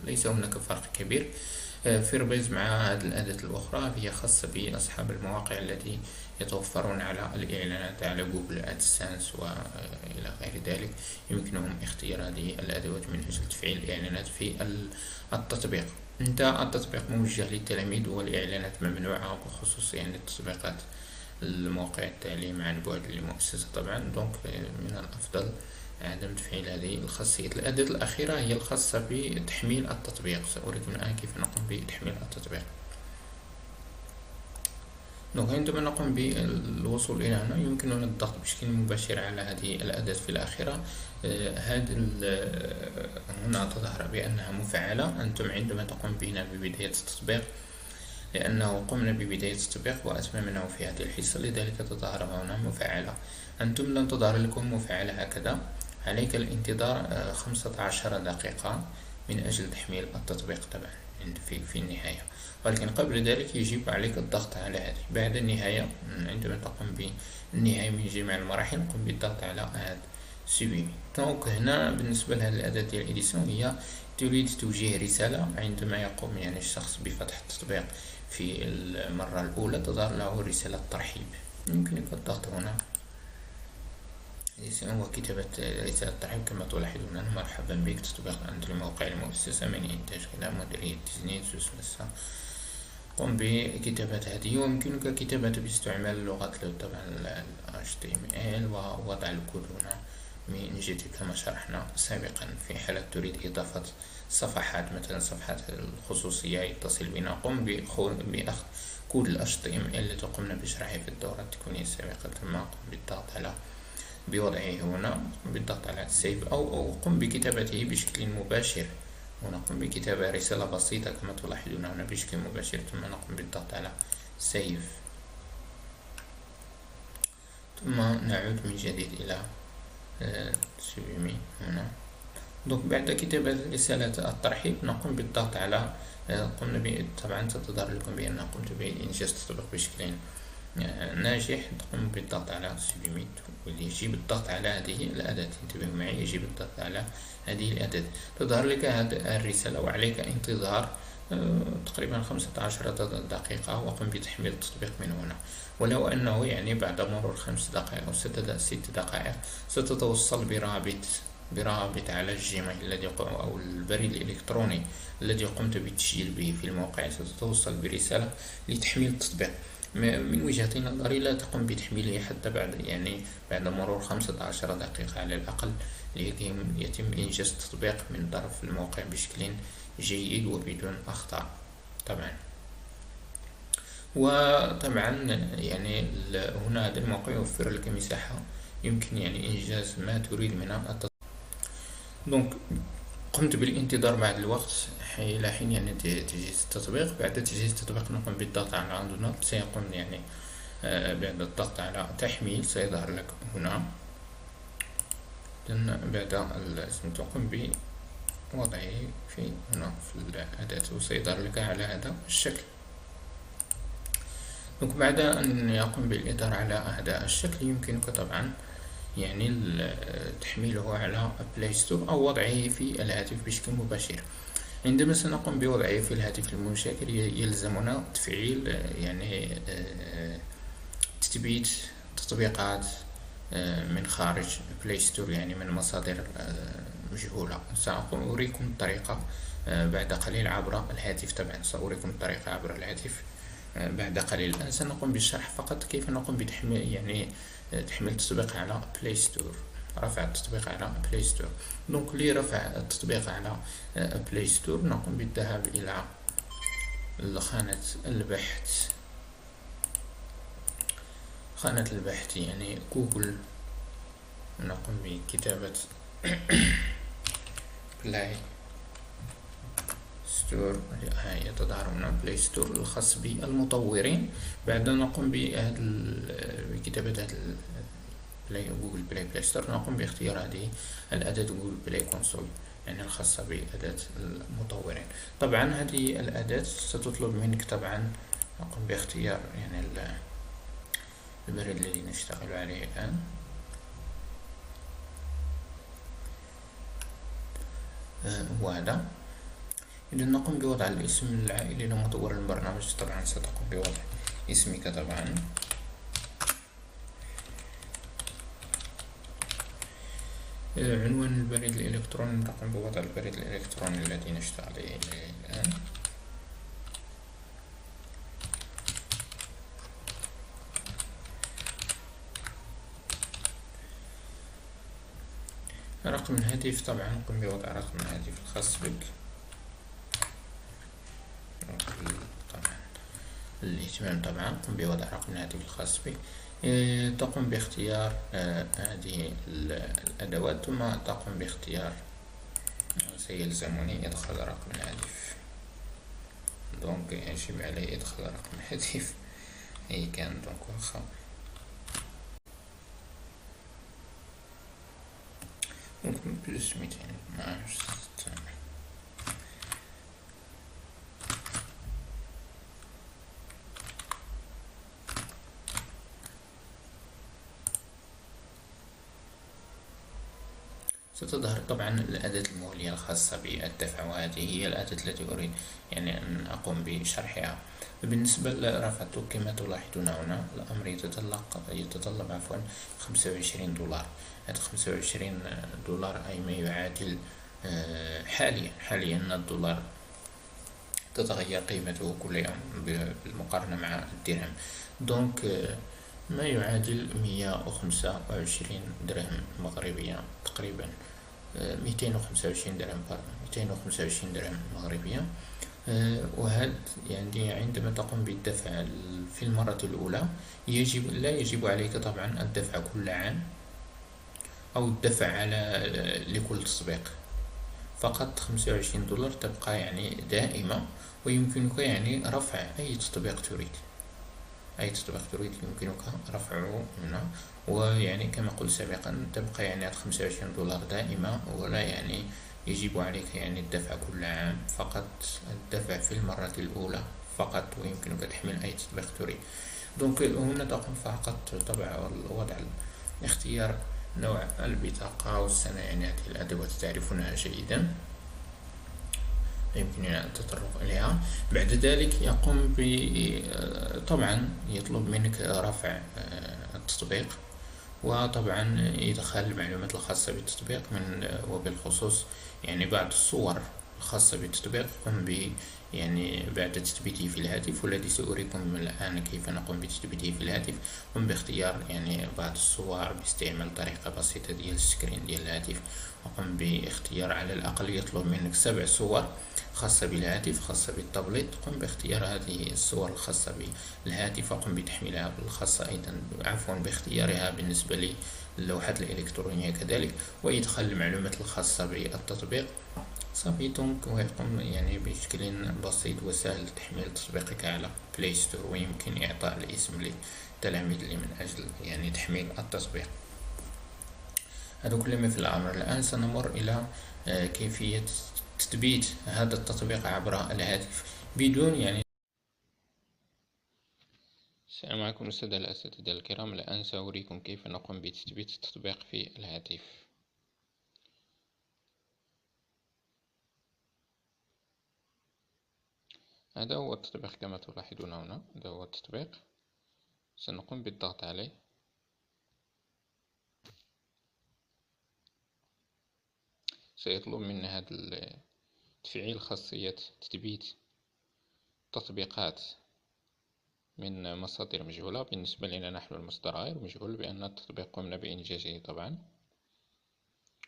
ليس هناك فرق كبير. فيربيز مع هذه الأداة الأخرى هي خاصة بأصحاب المواقع التي يتوفرون على الإعلانات على جوجل أدسنس وإلى غير ذلك. يمكنهم اختيار هذه الأدوات من أجل تفعيل الإعلانات في التطبيق. انت التطبيق موجه للتلاميذ والإعلانات ممنوعة، بخصوص يعني التطبيقات المواقع التعليم عن بعد للمؤسسة طبعا. دونك من الأفضل عدم تفعيل هذه الخاصية. الأداة الأخيرة هي الخاصة بتحميل التطبيق. سأريكم الآن كيف نقوم بتحميل التطبيق. دونك عندما نقوم بالوصول إلى هنا يمكننا الضغط بشكل مباشر على هذه الأداة في الأخيرة. هنا تظهر بأنها مفعلة. أنتم عندما تقوم بنا ببداية التطبيق، لأنه قمنا ببداية التطبيق وأتممناه في هذه الحصة، لذلك تظهر هنا مفعلة. أنتم لن تظهر لكم مفعلة هكذا، عليك الانتظار 15 دقيقة من أجل تحميل التطبيق طبعا في النهاية. ولكن قبل ذلك يجب عليك الضغط على هذه. بعد النهاية، عندما تقوم بالنهاية من جميع المراحل، قم بالضغط على هذا سوبيمي. دونك هنا بالنسبة لهذه الأداة ديال الإديسيون، هي تريد توجيه رسالة. عندما يقوم يعني الشخص بفتح التطبيق في المرة الأولى، تظهر له رسالة ترحيب. يمكنك الضغط هنا وكتابة رسالة ترحيب كما تلاحظون. مرحبا بك، تطبيق أنت لموقع المؤسسة من إنتاج كذا، مديرية تزنيد سوسلسة. قم بكتابة هذه. ويمكنك كتابة باستعمال اللغات طبعا HTML، ووضع الكود هنا من جديد كما شرحنا سابقا. في حالة تريد إضافة صفحات، مثلا صفحات الخصوصية يتصل بنا، قم بأخذ كود HTML الذي قمنا بشرحه في الدورة التكوينية السابقة، ثم قم بالضغط على بوضعه هنا، بالضغط على سيف، أو قم بكتابته بشكل مباشر. هنا قم بكتابة رسالة بسيطة كما تلاحظون هنا بشكل مباشر، ثم نقوم بالضغط على سيف، ثم نعود من جديد إلى سوبيمي هنا. دونك بعد كتابة رسالة الترحيب نقوم بالضغط على قمنا طبعا ستظهر لكم بأن قمت بإنجاز التطبيق بشكل ناجح. تقوم بالضغط على سوبيمي، ويجب الضغط على هذه الأداة. انتبهوا معي، يجب الضغط على هذه الأداة. تظهر لك هذه الرسالة وعليك انتظار تقريبا 15 دقيقة، وقم بتحميل التطبيق من هنا. ولو أنه يعني بعد مرور 5 دقائق أو 6 دقائق ستتوصل برابط على الجيميل الذي أو البريد الإلكتروني الذي قمت بالتسجيل به في الموقع. ستتوصل برسالة لتحميل التطبيق. من وجهة نظري لا تقوم بتحميله حتى بعد مرور 15 دقيقة على الأقل، ليتم إنجاز التطبيق من طرف الموقع بشكل جيد وبدون أخطاء طبعا. وطبعا يعني هنا هذا الموقع يوفر لك مساحة يمكن يعني إنجاز ما تريد من التطبيق. دونك قمت بالانتظار بعد الوقت إلى حين يعني تجهيز التطبيق. بعد تجهيز التطبيق نقوم بالضغط على دونلود. سيقوم يعني بعد الضغط على تحميل سيظهر لك هنا. بعد لازم تقوم بوضعه في هنا في الأداة، وسيظهر لك على هذا الشكل. دونك بعد أن يقوم بالإظهار على هذا الشكل، يمكنك طبعا يعني تحميله على بلاي ستور أو وضعه في الهاتف بشكل مباشر. عندما سنقوم بوضعه في الهاتف المشاكل، يلزمنا تفعيل يعني تثبيت تطبيقات من خارج بلاي ستور، يعني من مصادر مجهولة. سأريكم الطريقة بعد قليل عبر الهاتف. طبعا سأريكم الطريقة عبر الهاتف بعد قليل. الآن سنقوم بالشرح فقط كيف نقوم بتحميل يعني تحميل التطبيق على بلاي ستور، رفع التطبيق على بلاي ستور. دونك لرفع التطبيق على بلاي ستور نقوم بالذهاب إلى خانة البحث، يعني جوجل. نقوم بكتابة بلاي ستور، هي تظهر هنا بلاي ستور الخاص بالمطورين. بعد نقوم بكتابة جوجل بلاي ستور، نقوم باختيار هذه الأداة جوجل بلاي كونسول، يعني الخاصة بأداة المطورين. طبعا هذه الأداة ستطلب منك طبعا نقوم باختيار يعني البريد الذي نشتغل عليه الآن. وهذا إذا نقوم بوضع الاسم العائلي لمطور البرنامج. طبعا ستقوم بوضع اسمك طبعا، عنوان البريد الإلكتروني، نقوم بوضع البريد الإلكتروني الذي نشتغل عليه الآن. رقم الهاتف، طبعا قم بوضع رقم الهاتف الخاص بك. طبعا الاهتمام، طبعا قم بوضع رقم الهاتف الخاص بك. تقوم باختيار هذه الأدوات، ثم تقوم باختيار سيلزمني إدخال رقم الهاتف. دونك يجب علي إدخال رقم الهاتف أي كان. دونك واخا ممكن بلس 212. ستظهر طبعا الأداة المولية الخاصة بالدفع، وهذه هي الأداة التي أريد يعني أن أقوم بشرحها. بالنسبة لرفعته كما تلاحظون هنا الأمر يتطلب 25 دولار. هذا 25 دولار أي ما يعادل حاليا الدولار تتغير قيمته كل يوم بالمقارنة مع الدرهم. دونك ما يعادل 125 درهم مغربية تقريبا، 225 درهم 225 درهم مغربية. وهذا يعني عندما تقوم بالدفع في المرة الأولى لا يجب عليك طبعا الدفع كل عام أو الدفع لكل تطبيق. فقط 25 دولار تبقى يعني دائمة، ويمكنك يعني رفع أي تطبيق تريد يمكنك رفعه هنا. ويعني كما قلت سابقا تبقى يعني 25 دولار دائمة، ولا يعني يجب عليك يعني الدفع كل عام، فقط الدفع في المرة الأولى فقط، ويمكنك تحميل أي تطبيق تريد. دونك هنا تقوم فقط طبعا وضع اختيار نوع البطاقة والسنة، يعني هذه الأدوات تعرفونها جيدا يمكننا التطرق إليها. بعد ذلك يقوم طبعا يطلب منك رفع التطبيق، وطبعا إدخال المعلومات الخاصة بالتطبيق وبالخصوص يعني بعض الصور الخاصة بالتطبيق. قم يعني بعد تثبيته في الهاتف، والذي سأريكم الآن كيف نقوم بتثبيته في الهاتف. قم باختيار يعني بعض الصور باستعمال طريقة بسيطة ديال السكرين ديال الهاتف، وقم باختيار على الأقل يطلب منك 7 صور خاصة بالهاتف خاصة بالتابلت. قم باختيار هذه الصور الخاصة بالهاتف، وقم بتحميلها بالخاصة أيضا باختيارها بالنسبة للوحات الإلكترونية كذلك، وإدخال المعلومات الخاصة بالتطبيق. صافي. دونك ويقوم يعني بشكل بسيط وسهل تحميل تطبيقك على بلاي ستور، ويمكن إعطاء الاسم للتلاميذ من أجل يعني تحميل التطبيق. هذا كل ما في الأمر. الآن سنمر إلى كيفية تثبيت هذا التطبيق عبر الهاتف بدون يعني. السلام عليكم السادة الأساتذة الكرام. الآن سأريكم كيف نقوم بتثبيت التطبيق في الهاتف. هذا هو التطبيق كما تلاحظون هنا، هذا هو التطبيق. سنقوم بالضغط عليه. سيطلب منا هذا تفعيل خاصية تثبيت تطبيقات من مصادر مجهولة. بالنسبة لنا نحن المصدر غير مجهول، بأن التطبيق قمنا بإنجازه طبعا،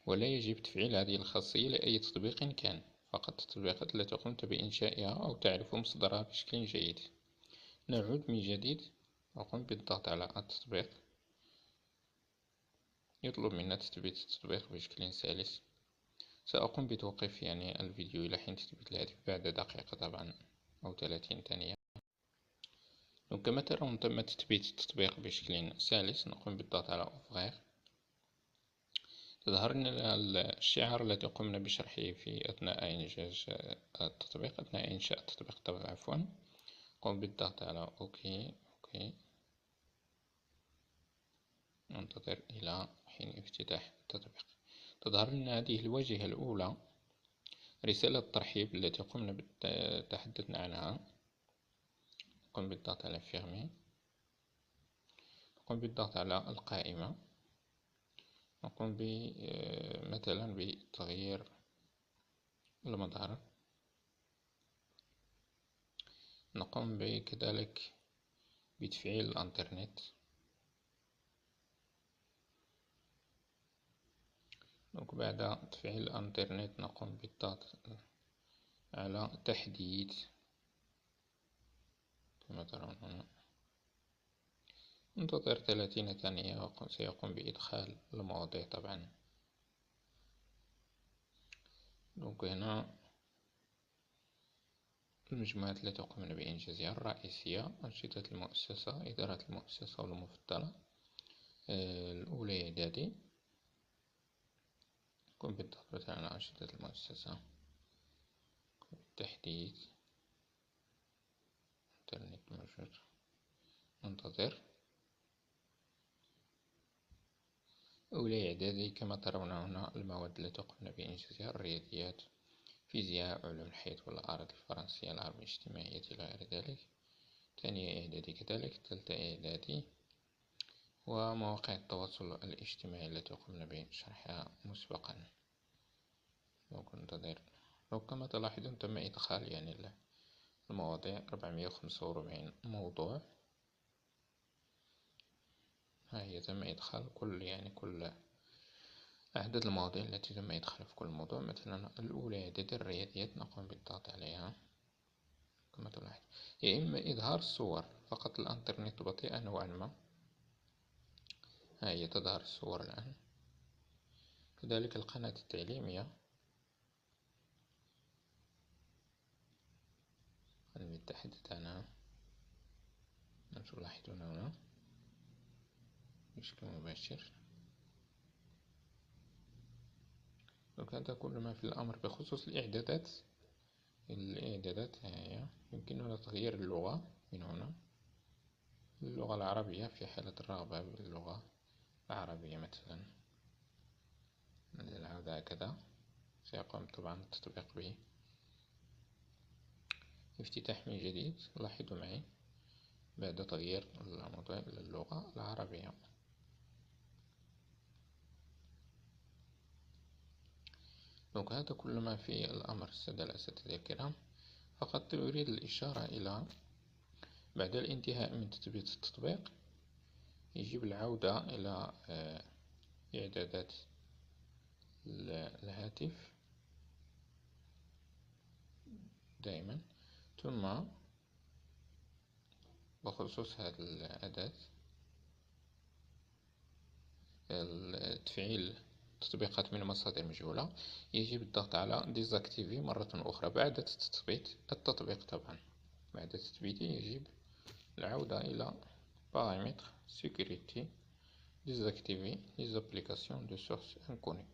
ولا يجب تفعيل هذه الخاصية لأي تطبيق كان، فقط التطبيقات التي قمت بإنشائها أو تعرف مصدرها بشكل جيد. نعود من جديد وقم بالضغط على التطبيق. يطلب منا تثبيت التطبيق بشكل سلس. سأقوم بتوقيف يعني الفيديو إلى حين تثبيت الهاتف بعد دقيقة طبعا أو 30 ثانية. كما ترون تم تثبيت التطبيق بشكل سلس. نقوم بالضغط على أوفغير. تظهر لنا الشعار الذي قمنا بشرحه في أثناء إنشاء التطبيق طبعا عفوا. قم بالضغط على أوكي. ننتظر إلى حين افتتاح التطبيق. تظهر لنا هذه الواجهة الأولى رسالة الترحيب التي قمنا تحدثنا عنها، نقوم بالضغط على فيرمي، نقوم بالضغط على القائمة، نقوم مثلا بتغيير المظهر، نقوم كذلك بتفعيل الانترنت، بعد تفعيل الانترنت نقوم بالضغط على تحديث كما ترون هنا، انتظر 30 ثانية وسيقوم بإدخال المواضيع طبعا. هنا المجموعات التي قمنا بإنجازها: الرئيسية، أنشطة المؤسسة، إدارة المؤسسة والمفضلة، الأولى إعدادي، قم بالضغط مثلا على أنشطة المؤسسة، بالتحديث، إنترنت موجود، ننتظر. أولى إعدادي كما ترون هنا المواد التي قمنا بإنجازها: الرياضيات، فيزياء، علوم الحياة والأرض، الفرنسية، العلوم الاجتماعية إلى غير ذلك. ثانية إعدادي كذلك، ثالثة إعدادي، ومواقع التواصل الاجتماعي التي قمنا بشرحها مسبقا. ننتظر. كما تلاحظون تم إدخال يعني المواضيع 445 موضوع. هي تم إدخال كل أعداد المواضيع التي تم إدخالها في كل موضوع. مثلا الأولى إعداد الرياضيات، نقوم بالضغط عليها كما تلاحظ. يا إما إظهار الصور، فقط الإنترنت بطيئة نوعا ما. هي تظهر الصور الآن. كذلك القناة التعليمية، نتحدث عنها، تلاحظون هنا بشكل مباشر. هذا كل ما في الأمر بخصوص الإعدادات. هي يمكننا تغيير اللغة من هنا، اللغة العربية في حالة الرغبة باللغة العربية مثلا. العودة هكذا، سيقوم طبعا التطبيق به افتتاح من جديد. لاحظوا معي بعد تغيير الموضوع إلى اللغة العربية. هذا كل ما في الأمر السادة الأساتذة الكرام. فقط أريد الإشارة إلى بعد الانتهاء من تثبيت التطبيق يجب العودة إلى إعدادات الهاتف دائما، ثم بخصوص هذه الأداة تفعيل تطبيقات من مصادر مجهولة، يجب الضغط على ديزاكتيفي مرة أخرى بعد تثبيت التطبيق. طبعا بعد تثبيته يجب العودة إلى بارامتر sécurité، désactiver les applications de source inconnue.